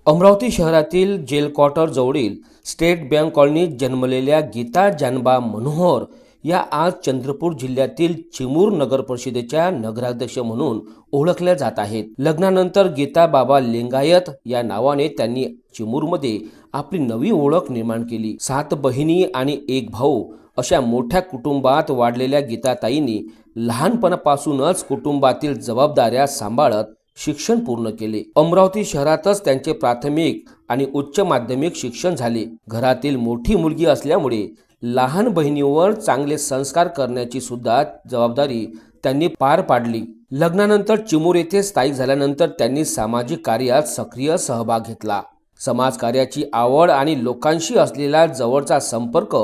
अमरावती शहरातील gel quarter जवळील state bank कॉलनीत जन्मलेल्या गीता जानबा मनोहर या आज चंद्रपूर जिल्ह्यातील चिमूर नगर परिषदेच्या नगराध्यक्ष म्हणून ओळखल्या जात आहेत। लग्नानंतर गीता बाबा लिंगायत या नावाने त्यांनी चिमूरमध्ये आपली नवी ओळख निर्माण केली। 7 बहिणी आणि 1 भाऊ अशा मोठ्या कुटुंबात वाढलेल्या गीताताईंनी लहानपणापासूनच कुटुंबातील जबाबदाऱ्या सांभाळत शिक्षण पूर्ण केले। अमरावती शहरातच त्यांचे प्राथमिक आणि उच्च माध्यमिक शिक्षण झाले। घरातील मोठी मुलगी असल्यामुळे लहान बहिणीवर चांगले संस्कार करण्याची सुद्धा जबाबदारी त्यांनी पार पाडली। लग्नानंतर चिमूर येथे स्थायिक झाल्यानंतर त्यांनी सामाजिक कार्यात सक्रिय सहभाग घेतला। समाजकार्याची आवड आणि लोकांशी असलेला जवळचा संपर्क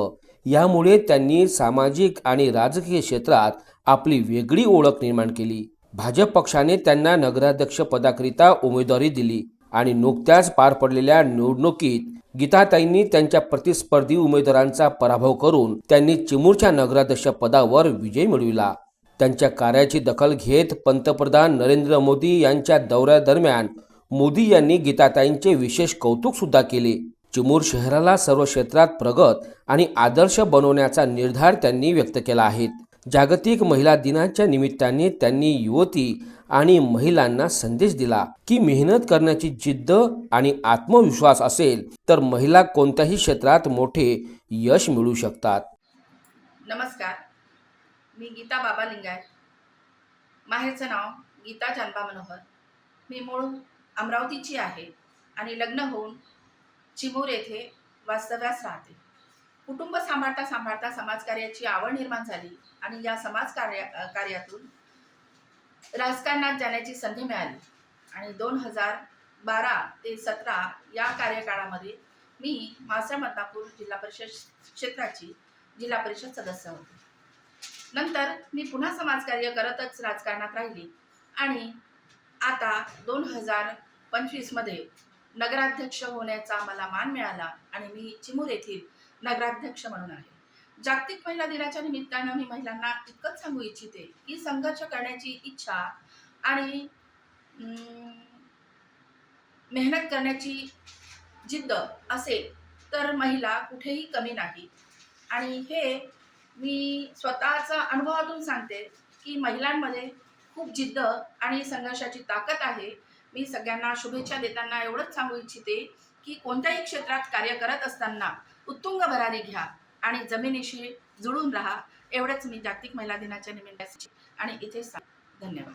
यामुळे त्यांनी सामाजिक आणि राजकीय क्षेत्रात आपली वेगळी ओळख निर्माण केली। भाजप पक्षाने त्यांना नगराध्यक्ष पदाकरिता उमेदवारी दिली आणि नुकत्याच पार पडलेल्या निवडणुकीत गीताताईंनी त्यांच्या प्रतिस्पर्धी उमेदवारांचा पराभव करून त्यांनी चिमूरच्या नगराध्यक्ष पदावर विजय मिळविला। त्यांच्या कार्याची दखल घेत पंतप्रधान नरेंद्र मोदी यांच्या दौऱ्यादरम्यान मोदी यांनी गीताताईंचे विशेष कौतुक सुद्धा केले। चिमूर शहराला सर्व क्षेत्रात प्रगत आणि आदर्श बनवण्याचा निर्धार त्यांनी व्यक्त केला आहे। जागतिक महिला दिनाच्या निमित्ताने त्यांनी युवती आणि महिलांना संदेश दिला की मेहनत करण्याची जिद्द आणि आत्मविश्वास असेल तर महिला कोणत्याही क्षेत्रात मोठे यश मिळवू शकतात। नमस्कार, मी गीता बाबा लिंगायत। माहेरचं नाव गीता जानबा मनोहर। मी मूळ अमरावतीची आहे आणि लग्न होऊन चिमूर येथे वास्तव्यास राहते। कुटुंब सांभाळता सांभाळता समाजकार्याची आवड निर्माण झाली आणि या कार्यातून राजकारणात जाण्याची संधी मिळाली आणि 2012 ते 17 या कार्यकाळामध्ये मी मासळ मतापूर जिल्हा परिषद क्षेत्राची जिल्हा परिषद सदस्य होते। नंतर मी पुन्हा समाजकार्य करतच राजकारणात राहिली आणि आता 2025 मध्ये नगराध्यक्ष होण्याचा मला मान मिळाला आणि मी चिमूर येथील नगराध्यक्ष म्हणून आहे। जागतिक महिला दिनाच्या निमित्तानं मी महिलांना इतकंच सांगू इच्छिते की संघर्ष करण्याची इच्छा आणि मेहनत करण्याची जिद्द असेल तर महिला कुठेही कमी नाही। आणि हे मी स्वतःच्या अनुभवातून सांगते की महिलांमध्ये खूप जिद्द आणि संघर्षाची ताकद आहे। मी सगळ्यांना शुभेच्छा देताना एवढंच सांगू इच्छिते की कोणत्याही क्षेत्रात कार्य करत असताना उत्तुंग भरारी घ्या आणि जमिनीशी जुळून राहा। एवढंच मी जागतिक महिला दिनाच्या निमित्ताने आणि इथे धन्यवाद।